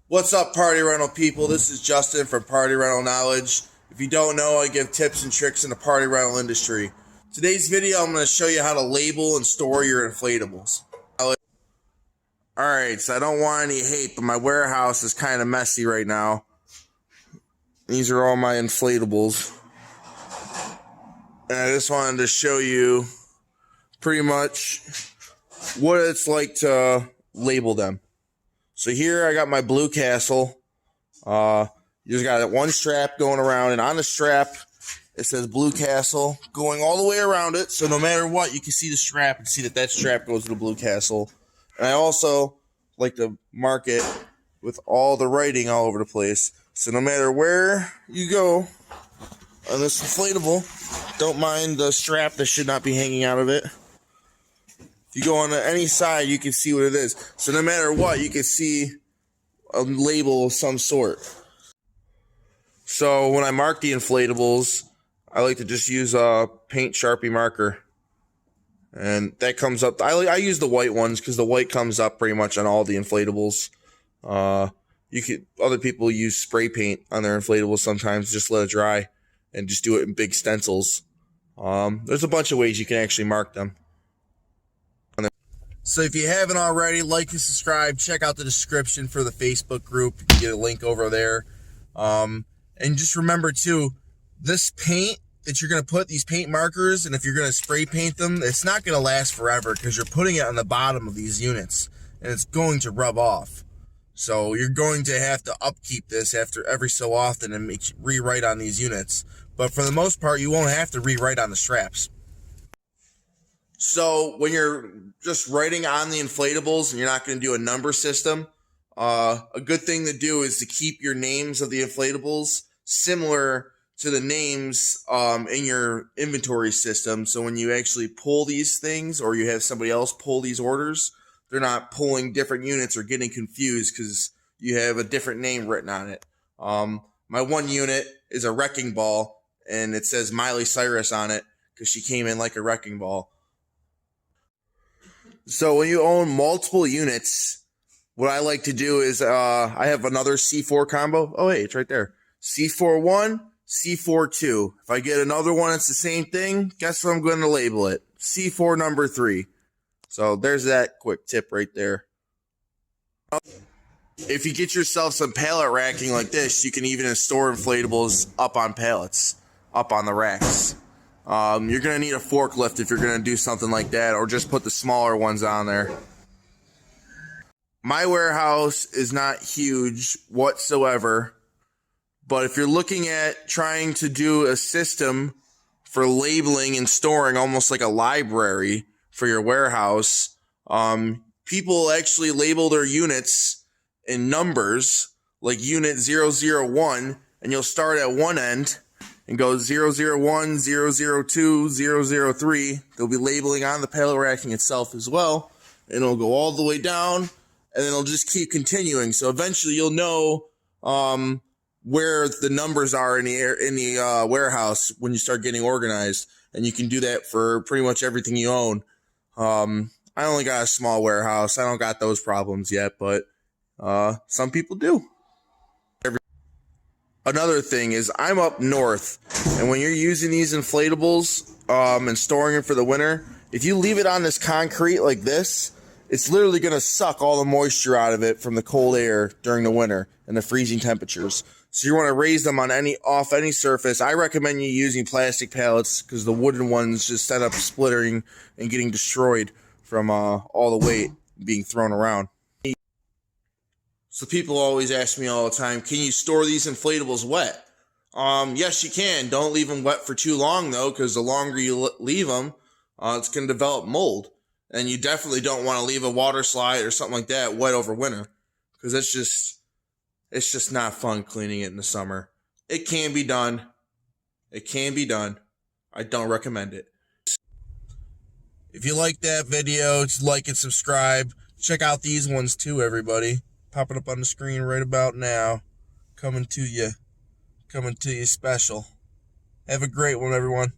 What's up, Party Rental people? This is Justin from Party Rental Knowledge. If you don't know, I give tips and tricks in the party rental industry. Today's video, I'm going to show you how to label and store your inflatables. Alright, so I don't want any hate, but my warehouse is kind of messy right now. These are all my inflatables. And I just wanted to show you pretty much what it's like to label them. So here I got my Blue Castle. You just got one strap going around, and on the strap it says Blue Castle going all the way around it. So no matter what, you can see the strap and see that that strap goes to the Blue Castle. And I also like to mark it with all the writing all over the place. So no matter where you go on this inflatable, don't mind the strap that should not be hanging out of it. You go on any side, you can see what it is. So no matter what, you can see a label of some sort. So when I mark the inflatables, I like to just use a paint Sharpie marker. And that comes up. I use the white ones because the white comes up pretty much on all the inflatables. Other people use spray paint on their inflatables sometimes, just let it dry and just do it in big stencils. There's a bunch of ways you can actually mark them. So if you haven't already, like and subscribe. Check out the description for the Facebook group. You can get a link over there. And just remember too, this paint that you're going to put, these paint markers, and if you're going to spray paint them, it's not going to last forever because you're putting it on the bottom of these units and it's going to rub off. So you're going to have to upkeep this after every so often and rewrite on these units. But for the most part, you won't have to rewrite on the straps. So when you're just writing on the inflatables and you're not going to do a number system, a good thing to do is to keep your names of the inflatables similar to the names in your inventory system. So when you actually pull these things or you have somebody else pull these orders, they're not pulling different units or getting confused because you have a different name written on it. My one unit is a wrecking ball and it says Miley Cyrus on it because she came in like a wrecking ball. So when you own multiple units, what I like to do is I have another C4 combo. Oh, hey, it's right there. C41, C42. If I get another one, it's the same thing. Guess what I'm going to label it? C4 number 3. So there's that quick tip right there. If you get yourself some pallet racking like this, you can even store inflatables up on pallets, up on the racks. You're going to need a forklift if you're going to do something like that, or just put the smaller ones on there. My warehouse is not huge whatsoever, but if you're looking at trying to do a system for labeling and storing almost like a library for your warehouse, people actually label their units in numbers, like unit 001, and you'll start at one end and go 001, 002, 003. They'll be labeling on the pallet racking itself as well. And it'll go all the way down, and then it'll just keep continuing. So eventually you'll know where the numbers are in the warehouse when you start getting organized. And you can do that for pretty much everything you own. I only got a small warehouse. I don't got those problems yet, but some people do. Another thing is I'm up north, and when you're using these inflatables and storing them for the winter, if you leave it on this concrete like this, it's literally going to suck all the moisture out of it from the cold air during the winter and the freezing temperatures. So you want to raise them on off any surface. I recommend you using plastic pallets because the wooden ones just end up splittering and getting destroyed from all the weight being thrown around. So people always ask me all the time, can you store these inflatables wet? Yes, you can. Don't leave them wet for too long, though, because the longer you leave them, it's going to develop mold. And you definitely don't want to leave a water slide or something like that wet over winter, because it's just not fun cleaning it in the summer. It can be done. It can be done. I don't recommend it. If you like that video, just like and subscribe. Check out these ones too, everybody. Popping up on the screen right about now. Coming to you special. Have a great one, everyone.